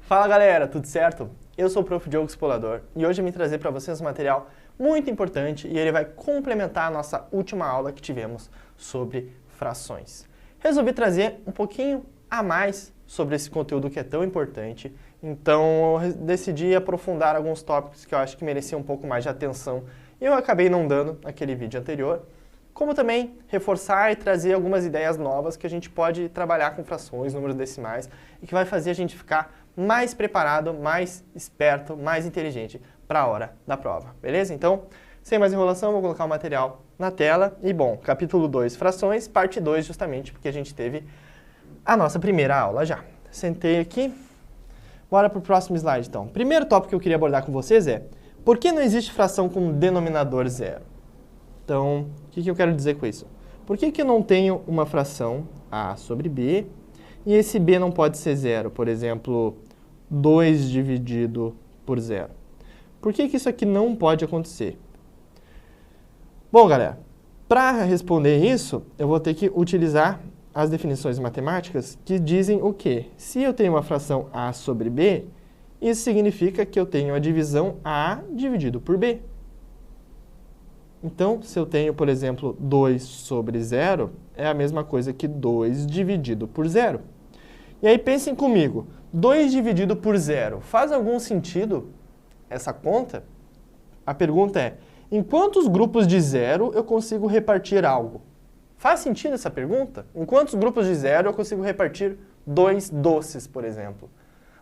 Fala galera, tudo certo? Eu sou o Prof. Diogo Spolador e hoje eu vim trazer para vocês um material muito importante e ele vai complementar a nossa última aula que tivemos sobre frações. Resolvi trazer um pouquinho a mais sobre esse conteúdo que é tão importante, então eu decidi aprofundar alguns tópicos que eu acho que mereciam um pouco mais de atenção e eu acabei não dando naquele vídeo anterior, como também reforçar e trazer algumas ideias novas que a gente pode trabalhar com frações, números decimais e que vai fazer a gente ficar mais preparado, mais esperto, mais inteligente para a hora da prova, beleza? Então, sem mais enrolação, vou colocar o material na tela e, bom, capítulo 2, frações, parte 2, justamente porque a gente teve a nossa primeira aula já. Sentei aqui, bora para o próximo slide, então. Primeiro tópico que eu queria abordar com vocês é, por que não existe fração com denominador zero? Então, o que eu quero dizer com isso? Por que eu não tenho uma fração a sobre b e esse b não pode ser zero? Por exemplo, 2 dividido por zero. Por que isso aqui não pode acontecer? Bom, galera, para responder isso, eu vou ter que utilizar as definições matemáticas que dizem o quê? Se eu tenho uma fração a sobre b, isso significa que eu tenho a divisão a dividido por b. Então, se eu tenho, por exemplo, 2 sobre 0, é a mesma coisa que 2 dividido por 0. E aí pensem comigo, 2 dividido por 0, faz algum sentido essa conta? A pergunta é, em quantos grupos de 0 eu consigo repartir algo? Faz sentido essa pergunta? Em quantos grupos de 0 eu consigo repartir 2 doces, por exemplo?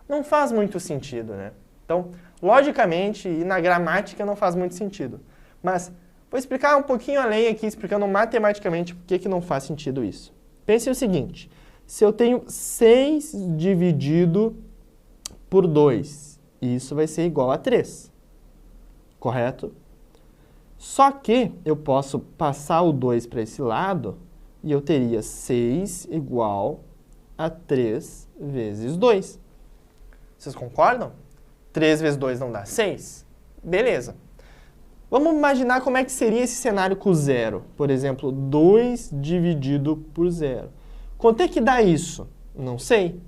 Não faz muito sentido, né? Então, logicamente e na gramática não faz muito sentido. Mas vou explicar um pouquinho além aqui, explicando matematicamente por que não faz sentido isso. Pense o seguinte, se eu tenho 6 dividido por 2, isso vai ser igual a 3, correto? Só que eu posso passar o 2 para esse lado e eu teria 6 igual a 3 vezes 2. Vocês concordam? 3 vezes 2 não dá 6? Beleza. Vamos imaginar como é que seria esse cenário com zero. Por exemplo, 2 dividido por 0. Quanto é que dá isso? Não sei.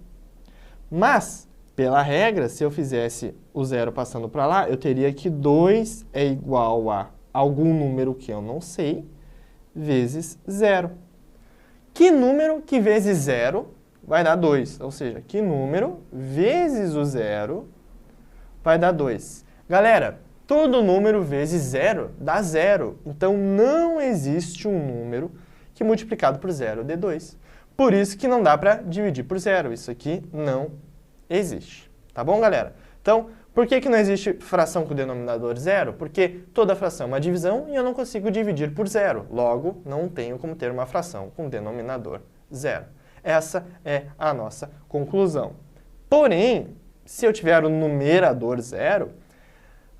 Mas, pela regra, se eu fizesse o zero passando para lá, eu teria que 2 é igual a algum número que eu não sei, vezes 0. Que número que vezes 0 vai dar 2? Ou seja, que número vezes o 0 vai dar 2? Galera, todo número vezes 0 dá 0. Então, não existe um número que multiplicado por 0 dê 2. Por isso que não dá para dividir por 0. Isso aqui não existe. Tá bom, galera? Então, por que não existe fração com denominador 0? Porque toda fração é uma divisão e eu não consigo dividir por 0. Logo, não tenho como ter uma fração com denominador 0. Essa é a nossa conclusão. Porém, se eu tiver o numerador 0,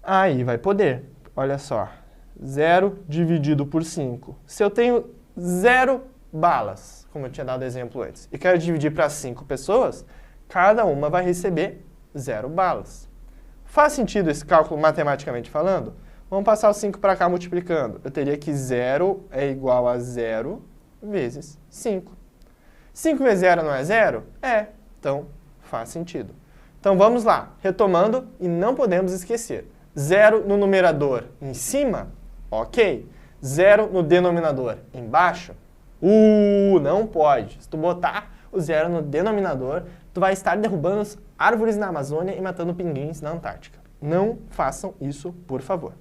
aí vai poder. Olha só, 0 dividido por 5. Se eu tenho 0 balas, como eu tinha dado exemplo antes, e quero dividir para 5 pessoas, cada uma vai receber 0 balas. Faz sentido esse cálculo matematicamente falando? Vamos passar o 5 para cá multiplicando. Eu teria que 0 é igual a 0 vezes 5. 5 vezes 0 não é 0? É, então faz sentido. Então vamos lá, retomando e não podemos esquecer. 0 no numerador em cima, ok. 0 no denominador embaixo, não pode. Se tu botar o 0 no denominador, tu vai estar derrubando as árvores na Amazônia e matando pinguins na Antártica. Não façam isso, por favor.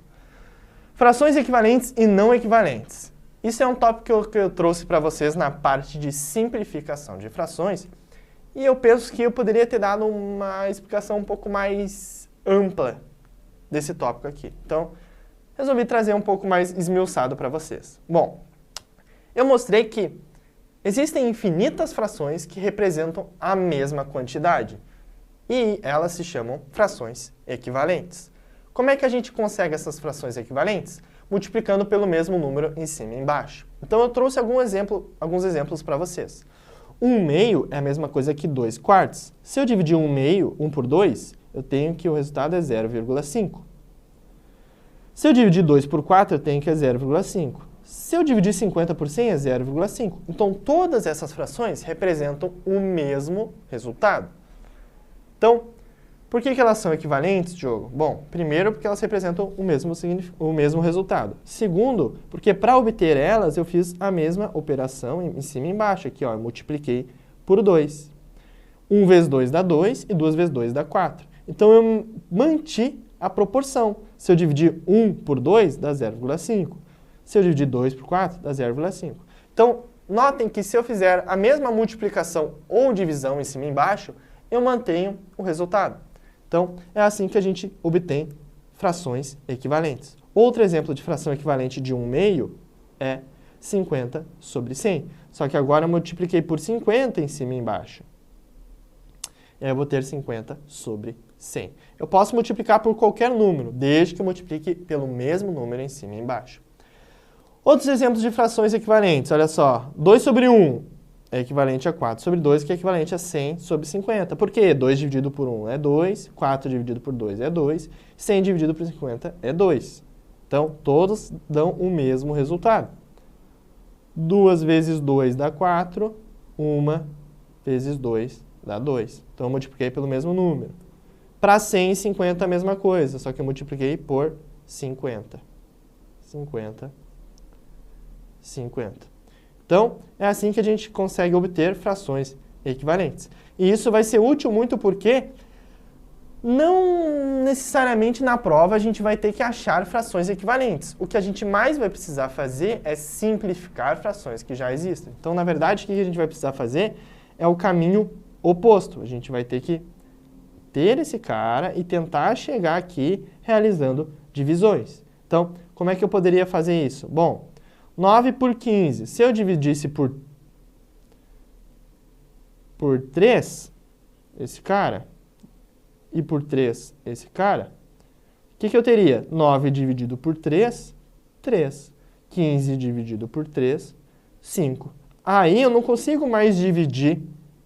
Frações equivalentes e não equivalentes. Isso é um tópico que eu trouxe para vocês na parte de simplificação de frações. E eu penso que eu poderia ter dado uma explicação um pouco mais ampla desse tópico aqui. Então, resolvi trazer um pouco mais esmiuçado para vocês. Bom, eu mostrei que existem infinitas frações que representam a mesma quantidade. E elas se chamam frações equivalentes. Como é que a gente consegue essas frações equivalentes? Multiplicando pelo mesmo número em cima e embaixo. Então eu trouxe alguns exemplos para vocês. 1/2 é a mesma coisa que 2/4. Se eu dividir 1/2, 1 por 2, eu tenho que o resultado é 0,5. Se eu dividir 2 por 4, eu tenho que é 0,5. Se eu dividir 50 por 100, é 0,5. Então, todas essas frações representam o mesmo resultado. Então, Por que elas são equivalentes, Diogo? Bom, primeiro porque elas representam o mesmo resultado. Segundo, porque para obter elas eu fiz a mesma operação em cima e embaixo. Aqui, ó, eu multipliquei por 2. 1 vezes 2 dá 2 e 2 vezes 2 dá 4. Então eu manti a proporção. Se eu dividir 1 por 2, dá 0,5. Se eu dividir 2 por 4, dá 0,5. Então, notem que se eu fizer a mesma multiplicação ou divisão em cima e embaixo, eu mantenho o resultado. Então, é assim que a gente obtém frações equivalentes. Outro exemplo de fração equivalente de 1/2 é 50 sobre 100. Só que agora eu multipliquei por 50 em cima e embaixo. E aí eu vou ter 50 sobre 100. Eu posso multiplicar por qualquer número, desde que eu multiplique pelo mesmo número em cima e embaixo. Outros exemplos de frações equivalentes, olha só. 2 sobre 1 é equivalente a 4 sobre 2, que é equivalente a 100 sobre 50. Por quê? 2 dividido por 1 é 2, 4 dividido por 2 é 2, 100 dividido por 50 é 2. Então, todos dão o mesmo resultado. 2 vezes 2 dá 4, 1 vezes 2 dá 2. Então, eu multipliquei pelo mesmo número. Para 100 e 50 a mesma coisa, só que eu multipliquei por 50. 50, 50. Então, é assim que a gente consegue obter frações equivalentes. E isso vai ser útil muito porque não necessariamente na prova a gente vai ter que achar frações equivalentes. O que a gente mais vai precisar fazer é simplificar frações que já existem. Então, na verdade, o que a gente vai precisar fazer é o caminho oposto. A gente vai ter que ter esse cara e tentar chegar aqui realizando divisões. Então, como é que eu poderia fazer isso? Bom, 9 por 15. Se eu dividisse por 3, esse cara, e por 3, esse cara, o que eu teria? 9 dividido por 3, 3. 15 dividido por 3, 5. Aí eu não consigo mais dividir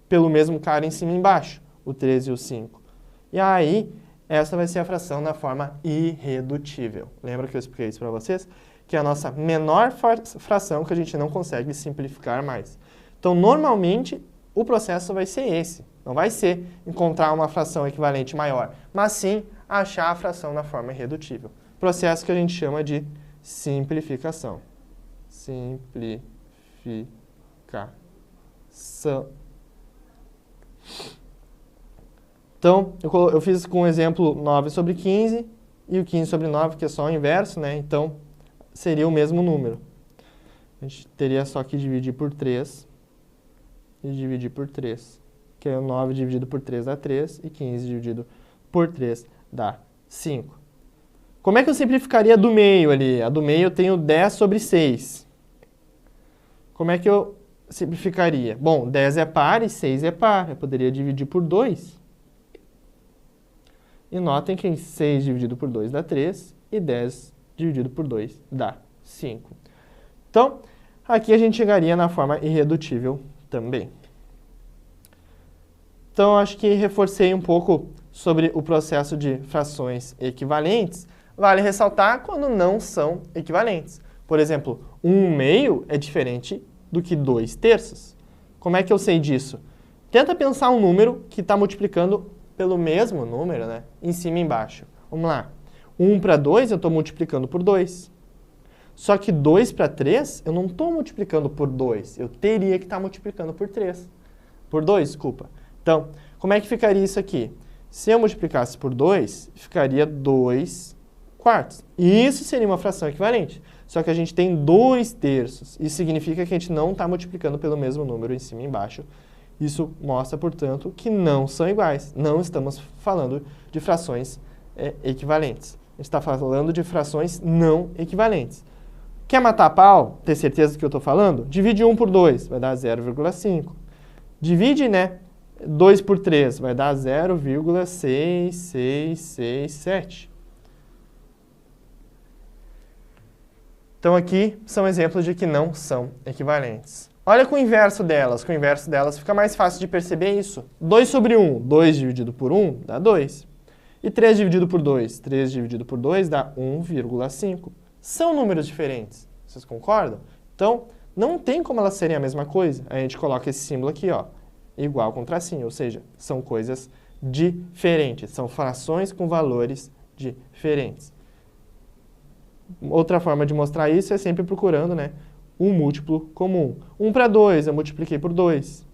pelo mesmo cara em cima e embaixo, o 3 e o 5. E aí, essa vai ser a fração na forma irredutível. Lembra que eu expliquei isso para vocês? Que é a nossa menor fração que a gente não consegue simplificar mais. Então, normalmente, o processo vai ser esse. Não vai ser encontrar uma fração equivalente maior, mas sim achar a fração na forma irredutível. Processo que a gente chama de simplificação. Simplificação. Então, eu fiz com o exemplo 9 sobre 15 e o 15 sobre 9, que é só o inverso, né? Então, seria o mesmo número. A gente teria só que dividir por 3 e dividir por 3. Que é o 9 dividido por 3 dá 3 e 15 dividido por 3 dá 5. Como é que eu simplificaria a do meio ali? A do meio eu tenho 10 sobre 6. Como é que eu simplificaria? Bom, 10 é par e 6 é par. Eu poderia dividir por 2. E notem que 6 dividido por 2 dá 3 e 10 dividido por 2 dá 5. Então, aqui a gente chegaria na forma irredutível também. Então, acho que reforcei um pouco sobre o processo de frações equivalentes. Vale ressaltar quando não são equivalentes. Por exemplo, 1/2 é diferente do que 2/3. Como é que eu sei disso? Tenta pensar um número que está multiplicando pelo mesmo número, né? Em cima e embaixo. Vamos lá. 1 para 2 eu estou multiplicando por 2. Só que 2 para 3 eu não estou multiplicando por 2. Eu teria que estar multiplicando por 3. Por 2, desculpa. Então, como é que ficaria isso aqui? Se eu multiplicasse por 2, ficaria 2 quartos. E isso seria uma fração equivalente. Só que a gente tem 2/3. Isso significa que a gente não está multiplicando pelo mesmo número em cima e embaixo. Isso mostra, portanto, que não são iguais. Não estamos falando de frações equivalentes. A gente está falando de frações não equivalentes. Quer matar a pau? Ter certeza do que eu estou falando? Divide 1 por 2, vai dar 0,5. Divide, 2 por 3, vai dar 0,6667. Então, aqui são exemplos de que não são equivalentes. Olha com o inverso delas. Com o inverso delas fica mais fácil de perceber isso. 2 sobre 1, 2 dividido por 1 dá 2. E 3 dividido por 2, 3 dividido por 2 dá 1,5. São números diferentes. Vocês concordam? Então, não tem como elas serem a mesma coisa. A gente coloca esse símbolo aqui, ó, igual com tracinho, ou seja, são coisas diferentes. São frações com valores diferentes. Outra forma de mostrar isso é sempre procurando, né, um múltiplo comum. 1 para 2, eu multipliquei por 2.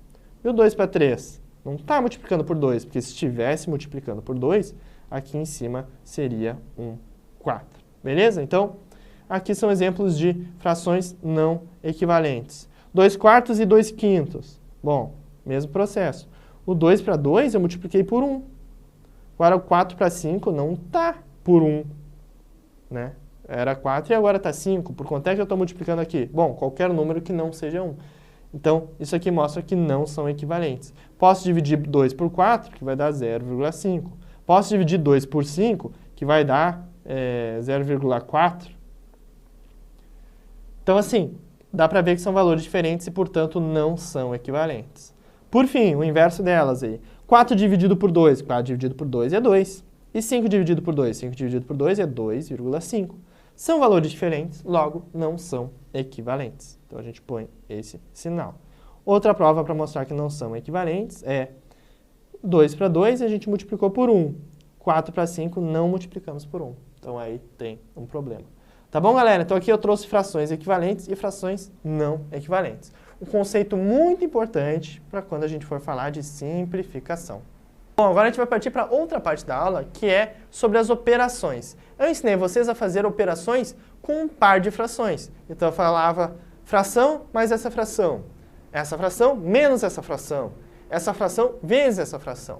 E o 2 para 3? Não está multiplicando por 2, porque se estivesse multiplicando por 2, aqui em cima seria um 4. Beleza? Então, aqui são exemplos de frações não equivalentes. 2 quartos e 2 quintos. Bom, mesmo processo. O 2 para 2 eu multipliquei por 1. Agora o 4 para 5 não está por 1, né? Era 4 e agora está 5. Por quanto é que eu estou multiplicando aqui? Bom, qualquer número que não seja 1. Então, isso aqui mostra que não são equivalentes. Posso dividir 2 por 4, que vai dar 0,5. Posso dividir 2 por 5, que vai dar 0,4. Então, assim, dá para ver que são valores diferentes e, portanto, não são equivalentes. Por fim, o inverso delas aí. 4 dividido por 2. 4 dividido por 2 é 2. E 5 dividido por 2. 5 dividido por 2 é 2,5. São valores diferentes, logo não são equivalentes. Então a gente põe esse sinal. Outra prova para mostrar que não são equivalentes é 2 para 2 a gente multiplicou por 1. 4 para 5 não multiplicamos por 1. Então aí tem um problema. Tá bom, galera? Então aqui eu trouxe frações equivalentes e frações não equivalentes. Um conceito muito importante para quando a gente for falar de simplificação. Bom, agora a gente vai partir para outra parte da aula, que é sobre as operações. Eu ensinei vocês a fazer operações com um par de frações. Então eu falava fração mais essa fração menos essa fração vezes essa fração.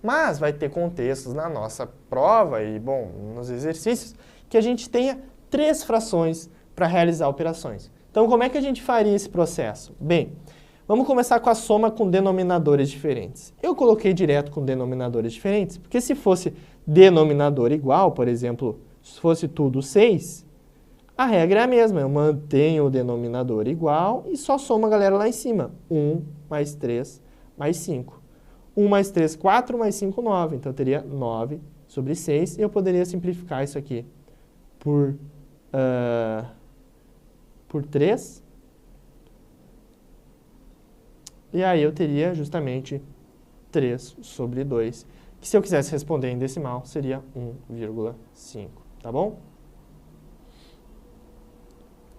Mas vai ter contextos na nossa prova e, bom, nos exercícios, que a gente tenha 3 frações para realizar operações. Então, como é que a gente faria esse processo? Bem, vamos começar com a soma com denominadores diferentes. Eu coloquei direto com denominadores diferentes, porque se fosse denominador igual, por exemplo, se fosse tudo 6, a regra é a mesma. Eu mantenho o denominador igual e só somo a galera lá em cima. 1 mais 3 mais 5. 1 mais 3, 4, mais 5, 9. Então, eu teria 9 sobre 6. E eu poderia simplificar isso aqui por 3. E aí eu teria justamente 3 sobre 2, que se eu quisesse responder em decimal, seria 1,5, tá bom?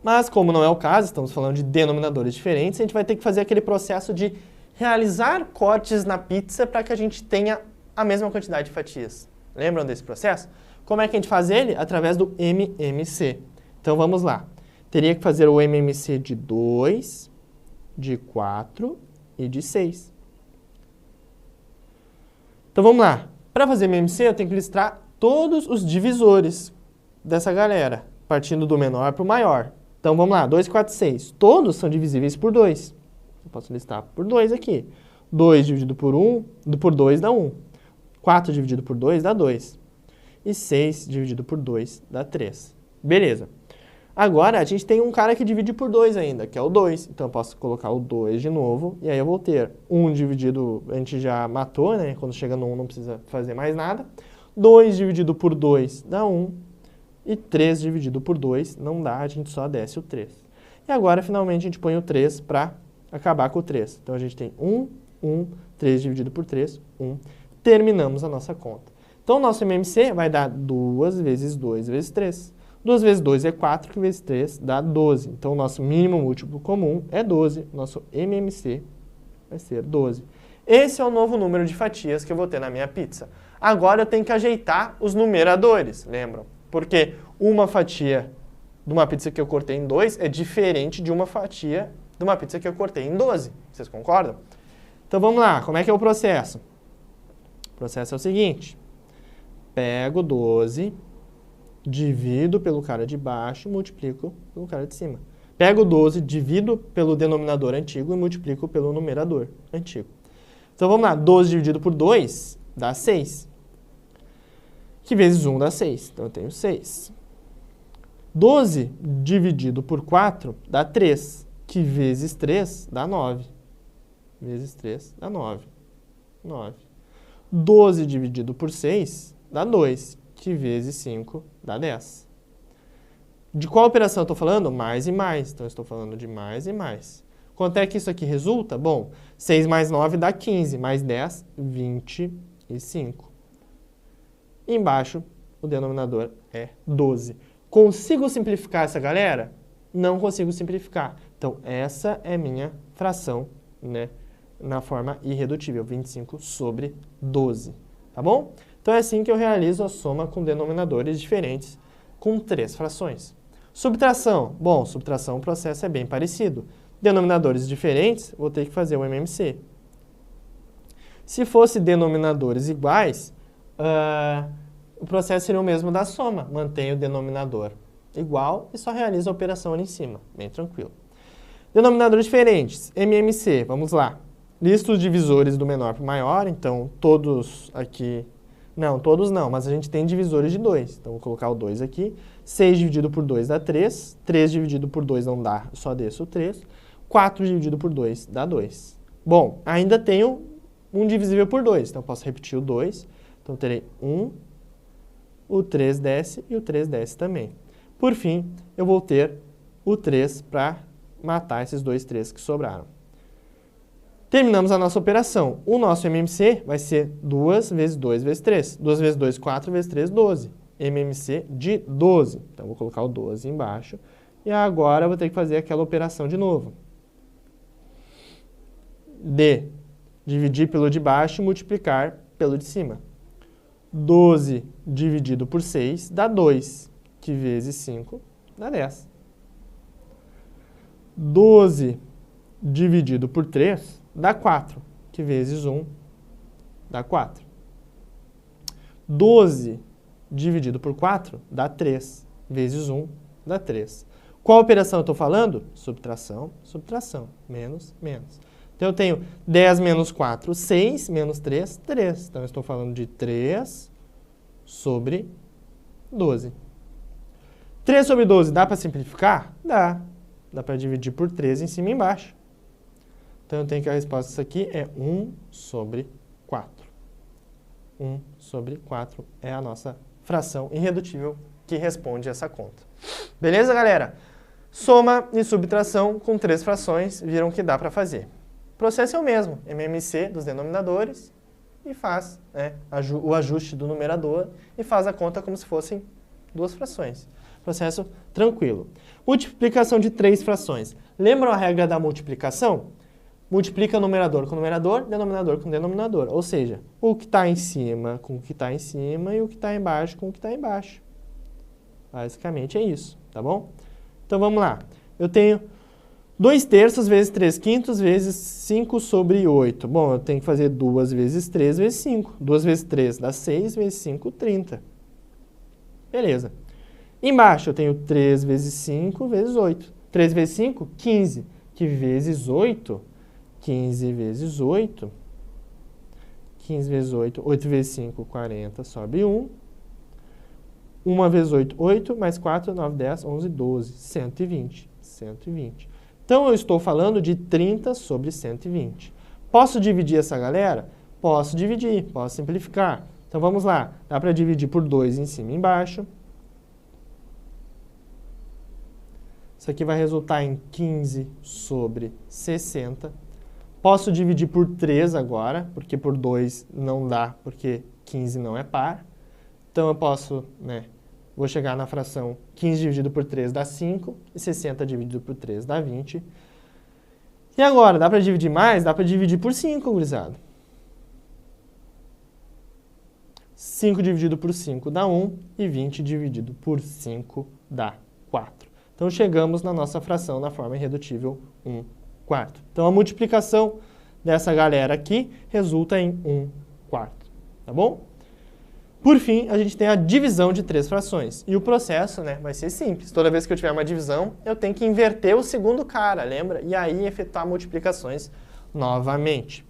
Mas como não é o caso, estamos falando de denominadores diferentes, a gente vai ter que fazer aquele processo de realizar cortes na pizza para que a gente tenha a mesma quantidade de fatias. Lembram desse processo? Como é que a gente faz ele? Através do MMC. Então vamos lá. Teria que fazer o MMC de 2, de 4 e de 6. Então vamos lá. Para fazer MMC, eu tenho que listar todos os divisores dessa galera, partindo do menor para o maior. Então vamos lá, 2, 4, 6. Todos são divisíveis por 2. Eu posso listar por 2 aqui. 2 dividido por 2 dá 1. 4 dividido por 2 dá 2. E 6 dividido por 2 dá 3. Beleza. Agora, a gente tem um cara que divide por 2 ainda, que é o 2. Então, eu posso colocar o 2 de novo, e aí eu vou ter 1 dividido, a gente já matou, né? Quando chega no 1 não precisa fazer mais nada. 2 dividido por 2 dá 1. E 3 dividido por 2 não dá, a gente só desce o 3. E agora, finalmente, a gente põe o 3 para acabar com o 3. Então, a gente tem 1, 1, 3 dividido por 3, 1. Terminamos a nossa conta. Então, o nosso MMC vai dar 2 vezes 2 vezes 3. 2 vezes 2 é 4, que vezes 3 dá 12. Então, o nosso mínimo múltiplo comum é 12. Nosso MMC vai ser 12. Esse é o novo número de fatias que eu vou ter na minha pizza. Agora, eu tenho que ajeitar os numeradores, lembram? Porque uma fatia de uma pizza que eu cortei em 2 é diferente de uma fatia de uma pizza que eu cortei em 12. Vocês concordam? Então, vamos lá. Como é que é o processo? O processo é o seguinte. Pego 12, divido pelo cara de baixo e multiplico pelo cara de cima. Pego 12, divido pelo denominador antigo e multiplico pelo numerador antigo. Então, vamos lá. 12 dividido por 2 dá 6. Que vezes 1 dá 6. Então, eu tenho 6. 12 dividido por 4 dá 3. Que vezes 3 dá 9. Vezes 3 dá 9. 9. 12 dividido por 6 dá 2. Que vezes 5 dá 10. De qual operação eu estou falando? Mais e mais. Então, eu estou falando de mais e mais. Quanto é que isso aqui resulta? Bom, 6 mais 9 dá 15. Mais 10, 25. e 5. Embaixo, o denominador é 12. Consigo simplificar essa galera? Não consigo simplificar. Então, essa é minha fração, né, na forma irredutível, 25 sobre 12. Tá bom? Então, é assim que eu realizo a soma com denominadores diferentes com 3 frações. Subtração. Bom, subtração, o processo é bem parecido. Denominadores diferentes, vou ter que fazer o MMC. Se fosse denominadores iguais, o processo seria o mesmo da soma. Mantenho o denominador igual e só realizo a operação ali em cima. Bem tranquilo. Denominadores diferentes. MMC, vamos lá. Lista os divisores do menor para o maior, então todos aqui... Não, todos não, mas a gente tem divisores de 2. Então, vou colocar o 2 aqui. 6 dividido por 2 dá 3. 3 dividido por 2 não dá, só desço o 3. 4 dividido por 2 dá 2. Bom, ainda tenho um divisível por 2, então posso repetir o 2. Então, terei 1, o 3 desce e o 3 desce também. Por fim, eu vou ter o 3 para matar esses dois 3 que sobraram. Terminamos a nossa operação. O nosso MMC vai ser 2 vezes 2 vezes 3. 2 vezes 2, 4 vezes 3, 12. MMC de 12. Então, vou colocar o 12 embaixo. E agora eu vou ter que fazer aquela operação de novo. Dividir pelo de baixo e multiplicar pelo de cima. 12 dividido por 6 dá 2, que vezes 5 dá 10. 12 dividido por 3 dá 4, que vezes 1 dá 4. 12 dividido por 4 dá 3, vezes 1 dá 3. Qual operação eu estou falando? Subtração, subtração, menos, menos. Então, eu tenho 10 menos 4, 6, menos 3, 3. Então, eu estou falando de 3 sobre 12. 3 sobre 12 dá para simplificar? Dá. Dá para dividir por 3 em cima e embaixo. Então, eu tenho que a resposta disso aqui é 1 sobre 4. 1 sobre 4 é a nossa fração irredutível que responde essa conta. Beleza, galera? Soma e subtração com 3 frações, viram que dá para fazer. O processo é o mesmo, MMC dos denominadores e faz, né, o ajuste do numerador e faz a conta como se fossem 2 frações. Processo tranquilo. Multiplicação de 3 frações. Lembram a regra da multiplicação? Multiplica numerador com numerador, denominador com denominador. Ou seja, o que está em cima com o que está em cima e o que está embaixo com o que está embaixo. Basicamente é isso, tá bom? Então vamos lá. Eu tenho 2 terços vezes 3 quintos vezes 5 sobre 8. Bom, eu tenho que fazer 2 vezes 3 vezes 5. 2 vezes 3 dá 6 vezes 5, 30. Beleza. Embaixo eu tenho 3 vezes 5 vezes 8. 3 vezes 5, 15. Que vezes 8... 15 vezes 8, 15 vezes 8, 8 vezes 5, 40, sobe 1. 1 vezes 8, 8, mais 4, 9, 10, 11, 12, 120, 120. Então, eu estou falando de 30 sobre 120. Posso dividir essa galera? Posso dividir, posso simplificar. Então, vamos lá. Dá para dividir por 2 em cima e embaixo. Isso aqui vai resultar em 15 sobre 60. Posso dividir por 3 agora, porque por 2 não dá, porque 15 não é par. Então, eu posso, né, vou chegar na fração 15 dividido por 3 dá 5, e 60 dividido por 3 dá 20. E agora, dá para dividir mais? Dá para dividir por 5, gurizada. 5 dividido por 5 dá 1, e 20 dividido por 5 dá 4. Então, chegamos na nossa fração na forma irredutível 1 quarto. Então, a multiplicação dessa galera aqui resulta em 1 quarto, tá bom? Por fim, a gente tem a divisão de 3 frações. E o processo, né, vai ser simples. Toda vez que eu tiver uma divisão, eu tenho que inverter o segundo cara, lembra? E aí, efetuar multiplicações novamente.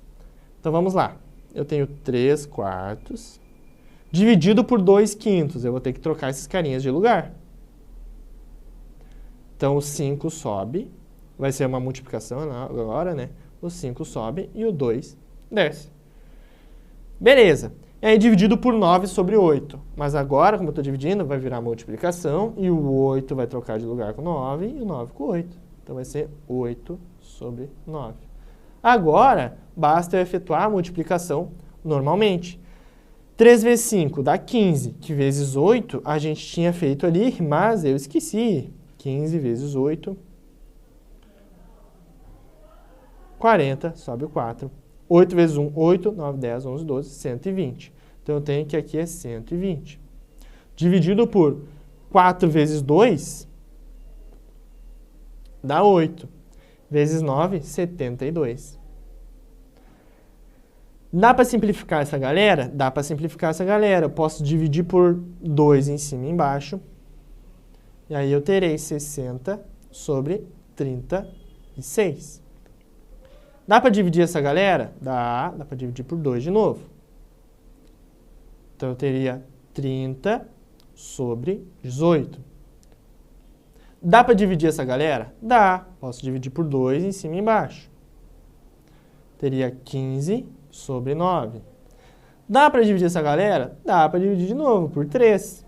Então, vamos lá. Eu tenho 3 quartos dividido por 2 quintos. Eu vou ter que trocar esses carinhas de lugar. Então, o 5 sobe. Vai ser uma multiplicação agora, né? O 5 sobe e o 2 desce. Beleza. E aí, dividido por 9 sobre 8. Mas agora, como eu estou dividindo, vai virar multiplicação. E o 8 vai trocar de lugar com 9 e o 9 com 8. Então, vai ser 8 sobre 9. Agora, basta eu efetuar a multiplicação normalmente. 3 vezes 5 dá 15, que vezes 8 a gente tinha feito ali, mas eu esqueci. 15 vezes 8, 40, sobe o 4. 8 vezes 1, 8, 9, 10, 11, 12, 120. Então, eu tenho que aqui é 120. Dividido por 4 vezes 2, dá 8. Vezes 9, 72. Dá para simplificar essa galera? Dá para simplificar essa galera. Eu posso dividir por 2 em cima e embaixo. E aí eu terei 60 sobre 36. Dá para dividir essa galera? Dá para dividir por 2 de novo. Então eu teria 30 sobre 18. Dá para dividir essa galera? Dá. Posso dividir por 2 em cima e embaixo. Teria 15 sobre 9. Dá para dividir essa galera? Dá para dividir de novo por 3.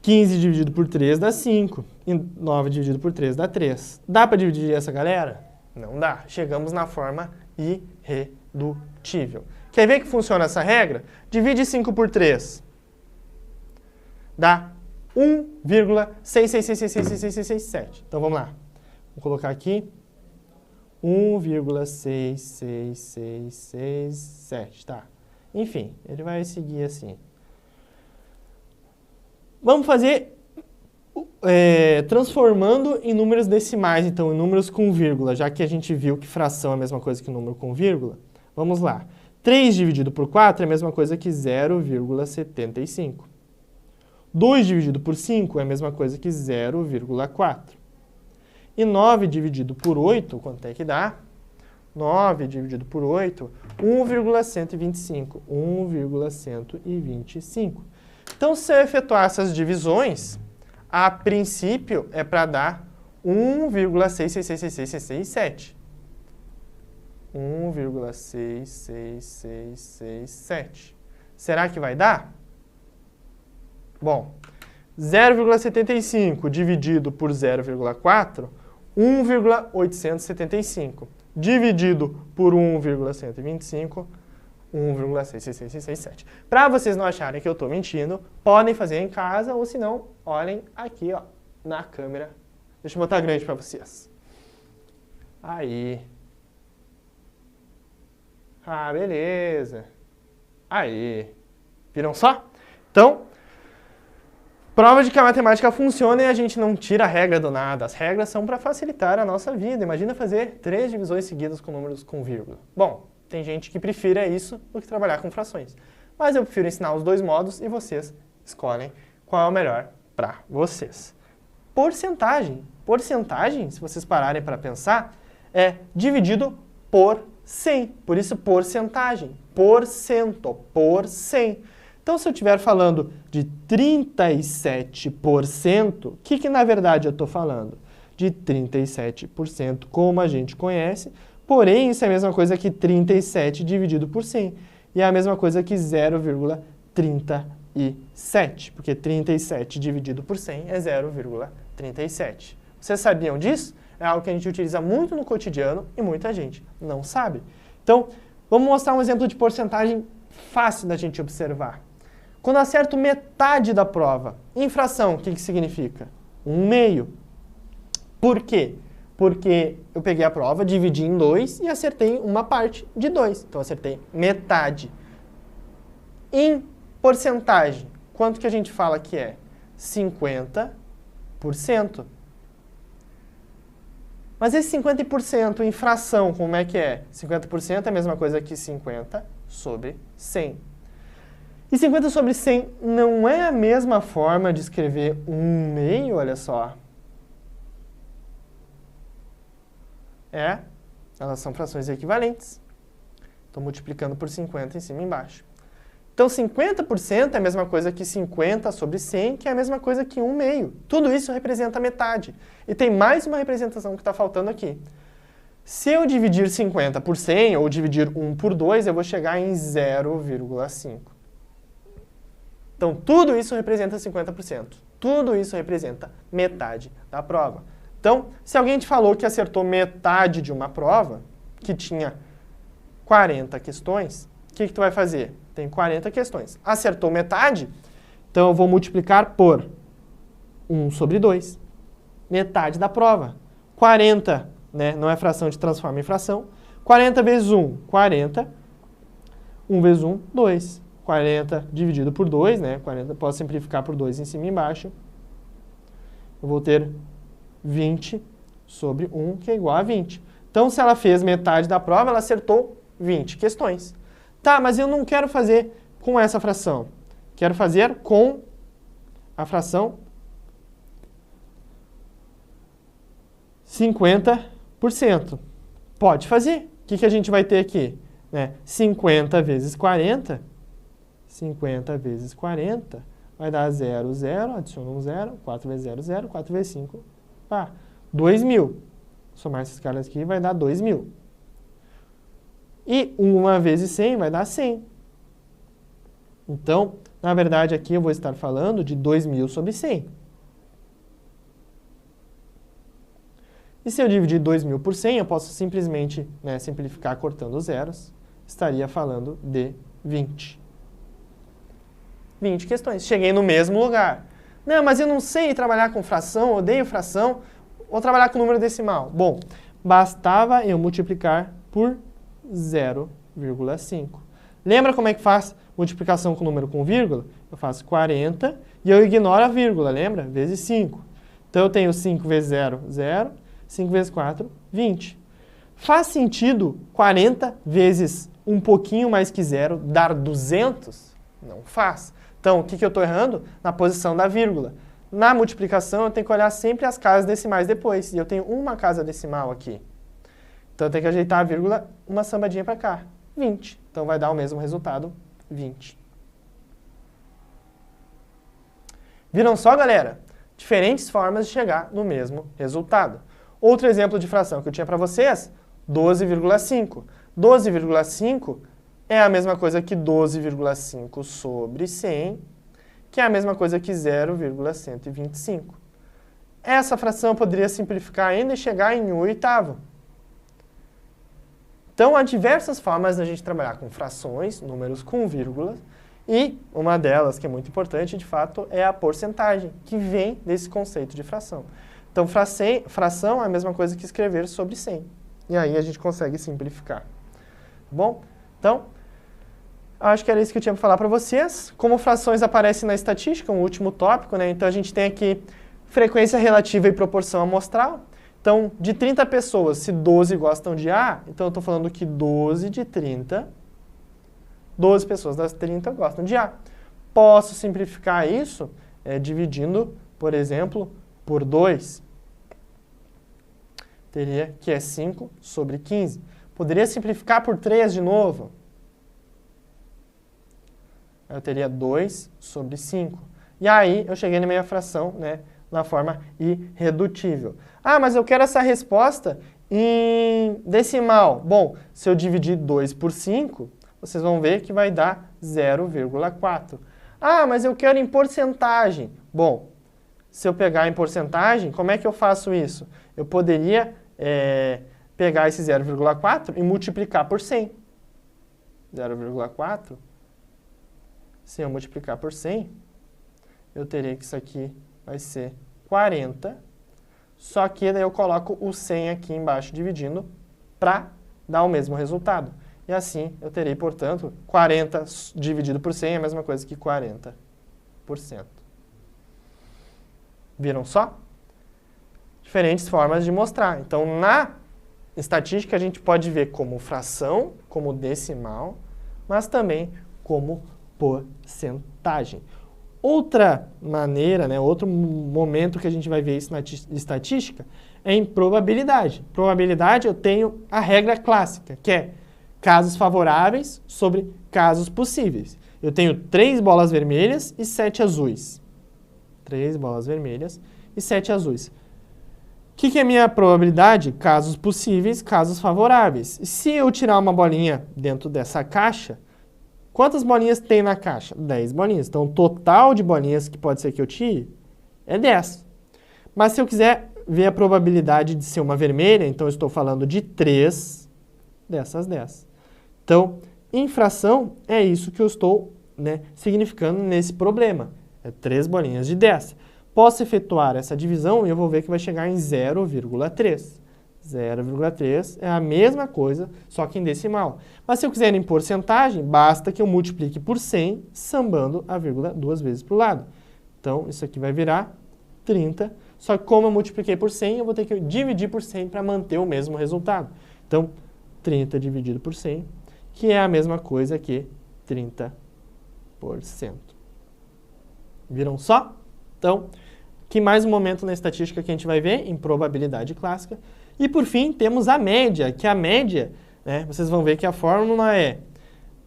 15 dividido por 3 dá 5. E 9 dividido por 3 dá 3. Dá para dividir essa galera? Não dá. Chegamos na forma irredutível. Quer ver que funciona essa regra? Divide 5 por 3. Dá 1,6666667. Então, vamos lá. Vou colocar aqui 1,6667. Tá. Enfim, ele vai seguir assim. Vamos fazer transformando em números decimais, então em números com vírgula, já que a gente viu que fração é a mesma coisa que número com vírgula. Vamos lá. 3 dividido por 4 é a mesma coisa que 0,75. 2 dividido por 5 é a mesma coisa que 0,4. E 9 dividido por 8, quanto é que dá? 9 dividido por 8, 1,125. 1,125. Então, se eu efetuar essas divisões, a princípio é para dar 1,6666667. 1,66667. Será que vai dar? Bom, 0,75 dividido por 0,4, 1,875. Dividido por 1,125, 1,66667. Para vocês não acharem que eu estou mentindo, podem fazer em casa, ou se não, olhem aqui, ó, na câmera. Deixa eu botar grande para vocês. Aí. Ah, beleza. Aí. Viram só? Então, prova de que a matemática funciona e a gente não tira a regra do nada. As regras são para facilitar a nossa vida. Imagina fazer 3 divisões seguidas com números com vírgula. Bom, tem gente que prefira isso do que trabalhar com frações. Mas eu prefiro ensinar os dois modos e vocês escolhem qual é o melhor para vocês. Porcentagem. Porcentagem, se vocês pararem para pensar, é dividido por 100. Por isso, porcentagem. Porcento. Por 100. Então, se eu estiver falando de 37%, o que na verdade eu estou falando? De 37%, como a gente conhece, porém, isso é a mesma coisa que 37 dividido por 100. E é a mesma coisa que 0,37, porque 37 dividido por 100 é 0,37. Vocês sabiam disso? É algo que a gente utiliza muito no cotidiano e muita gente não sabe. Então, vamos mostrar um exemplo de porcentagem fácil da gente observar. Quando eu acerto metade da prova, em fração, o que significa? 1/2. Por quê? Porque eu peguei a prova, dividi em 2 e acertei uma parte de 2. Então, eu acertei metade. Em porcentagem, quanto que a gente fala que é? 50%. Mas esse 50% em fração, como é que é? 50% é a mesma coisa que 50 sobre 100. E 50 sobre 100 não é a mesma forma de escrever 1/2, olha só. Elas são frações equivalentes. Estou multiplicando por 50 em cima e embaixo. Então, 50% é a mesma coisa que 50 sobre 100, que é a mesma coisa que 1/2. Tudo isso representa metade. E tem mais uma representação que está faltando aqui. Se eu dividir 50 por 100, ou dividir 1 por 2, eu vou chegar em 0,5. Então, tudo isso representa 50%. Tudo isso representa metade da prova. Então, se alguém te falou que acertou metade de uma prova, que tinha 40 questões, o que tu vai fazer? Tem 40 questões. Acertou metade? Então, eu vou multiplicar por 1 sobre 2. Metade da prova. 40, né? Não é fração, de transforma em fração. 40 vezes 1, 40. 1 vezes 1, 2. 40 dividido por 2, né? 40, posso simplificar por 2 em cima e embaixo. Eu vou ter 20 sobre 1, que é igual a 20. Então, se ela fez metade da prova, ela acertou 20 questões. Tá, mas eu não quero fazer com essa fração. Quero fazer com a fração 50%. Pode fazer. O que a gente vai ter aqui? 50 vezes 40. 50 vezes 40 vai dar 0, 0. Adiciona um 0. 4 vezes 0, 0. 4 vezes 5, 2.000. Somar esses caras aqui vai dar 2.000. E 1 vezes 100 vai dar 100. Então, na verdade, aqui eu vou estar falando de 2.000 sobre 100. E se eu dividir 2.000 por 100, eu posso simplesmente simplificar cortando os zeros. Estaria falando de 20. 20 questões. Cheguei no mesmo lugar. Não, mas eu não sei trabalhar com fração, odeio fração. Vou trabalhar com número decimal. Bom, bastava eu multiplicar por 0,5. Lembra como é que faz multiplicação com número com vírgula? Eu faço 40 e eu ignoro a vírgula, lembra? Vezes 5. Então eu tenho 5 vezes 0, 0. 5 vezes 4, 20. Faz sentido 40 vezes um pouquinho mais que 0 dar 200? Não faz. Então, o que eu estou errando? Na posição da vírgula. Na multiplicação, eu tenho que olhar sempre as casas decimais depois. E eu tenho uma casa decimal aqui. Então, eu tenho que ajeitar a vírgula uma sambadinha para cá. 20. Então, vai dar o mesmo resultado, 20. Viram só, galera? Diferentes formas de chegar no mesmo resultado. Outro exemplo de fração que eu tinha para vocês, 12,5. 12,5 é a mesma coisa que 12,5 sobre 100, que é a mesma coisa que 0,125. Essa fração poderia simplificar ainda e chegar em 1/8. Então, há diversas formas da gente trabalhar com frações, números com vírgulas, e uma delas, que é muito importante, de fato, é a porcentagem, que vem desse conceito de fração. Então, fração é a mesma coisa que escrever sobre 100. E aí a gente consegue simplificar. Tá bom? Então, acho que era isso que eu tinha para falar para vocês. Como frações aparecem na estatística, um último tópico, né? Então, a gente tem aqui frequência relativa e proporção amostral. Então, de 30 pessoas, se 12 gostam de A, então eu estou falando que 12 de 30, 12 pessoas das 30 gostam de A. Posso simplificar isso dividindo, por exemplo, por 2. Teria que é 5 sobre 15. Poderia simplificar por 3 de novo. Eu teria 2 sobre 5. E aí eu cheguei na minha fração, na forma irredutível. Ah, mas eu quero essa resposta em decimal. Bom, se eu dividir 2 por 5, vocês vão ver que vai dar 0,4. Ah, mas eu quero em porcentagem. Bom, se eu pegar em porcentagem, como é que eu faço isso? Eu poderia pegar esse 0,4 e multiplicar por 100. 0,4, se eu multiplicar por 100, eu teria que isso aqui vai ser 40. Só que daí eu coloco o 100 aqui embaixo dividindo para dar o mesmo resultado. E assim eu terei, portanto, 40 dividido por 100 é a mesma coisa que 40%. Viram só? Diferentes formas de mostrar. Então, na estatística, a gente pode ver como fração, como decimal, mas também como porcentagem. Outra maneira, outro momento que a gente vai ver isso na estatística é em probabilidade. Probabilidade, eu tenho a regra clássica, que é casos favoráveis sobre casos possíveis. Eu tenho 3 bolas vermelhas e 7 azuis. 3 bolas vermelhas e 7 azuis. O que é a minha probabilidade? Casos possíveis, casos favoráveis. E se eu tirar uma bolinha dentro dessa caixa, quantas bolinhas tem na caixa? 10 bolinhas. Então, o total de bolinhas que pode ser que eu tire é 10. Mas se eu quiser ver a probabilidade de ser uma vermelha, então eu estou falando de 3 dessas 10. Então, em fração, é isso que eu estou, né, significando nesse problema. É 3 bolinhas de 10. Posso efetuar essa divisão e eu vou ver que vai chegar em 0,3. 0,3 é a mesma coisa, só que em decimal. Mas se eu quiser em porcentagem, basta que eu multiplique por 100, sambando a vírgula 2 vezes para o lado. Então, isso aqui vai virar 30. Só que como eu multipliquei por 100, eu vou ter que dividir por 100 para manter o mesmo resultado. Então, 30 dividido por 100, que é a mesma coisa que 30%. Viram só? Então, aqui mais um momento na estatística que a gente vai ver, em probabilidade clássica. E por fim, temos a média, que a média, né, vocês vão ver que a fórmula é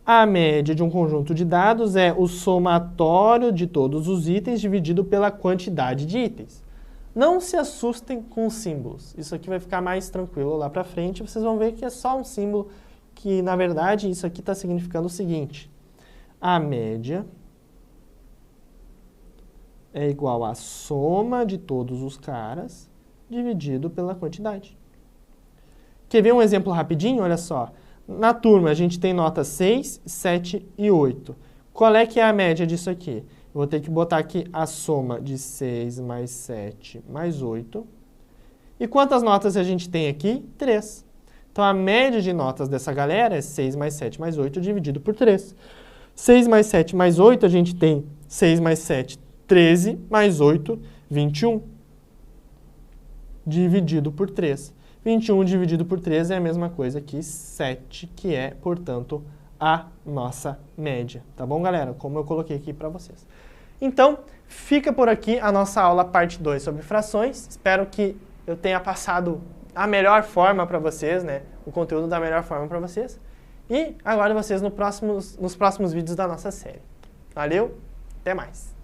a média de um conjunto de dados é o somatório de todos os itens dividido pela quantidade de itens. Não se assustem com os símbolos. Isso aqui vai ficar mais tranquilo lá para frente. Vocês vão ver que é só um símbolo que, na verdade, isso aqui está significando o seguinte. A média é igual à soma de todos os caras dividido pela quantidade. Quer ver um exemplo rapidinho? Olha só. Na turma, a gente tem notas 6, 7 e 8. Qual é que é a média disso aqui? Eu vou ter que botar aqui a soma de 6 mais 7 mais 8. E quantas notas a gente tem aqui? 3. Então, a média de notas dessa galera é 6 mais 7 mais 8 dividido por 3. 6 mais 7 mais 8, a gente tem 6 mais 7, 13, mais 8, 21. Dividido por 3. 21 dividido por 3 é a mesma coisa que 7, que é, portanto, a nossa média. Tá bom, galera? Como eu coloquei aqui para vocês. Então, fica por aqui a nossa aula parte 2 sobre frações. Espero que eu tenha passado a melhor forma para vocês, né? O conteúdo da melhor forma para vocês. E aguardo vocês nos próximos vídeos da nossa série. Valeu, até mais!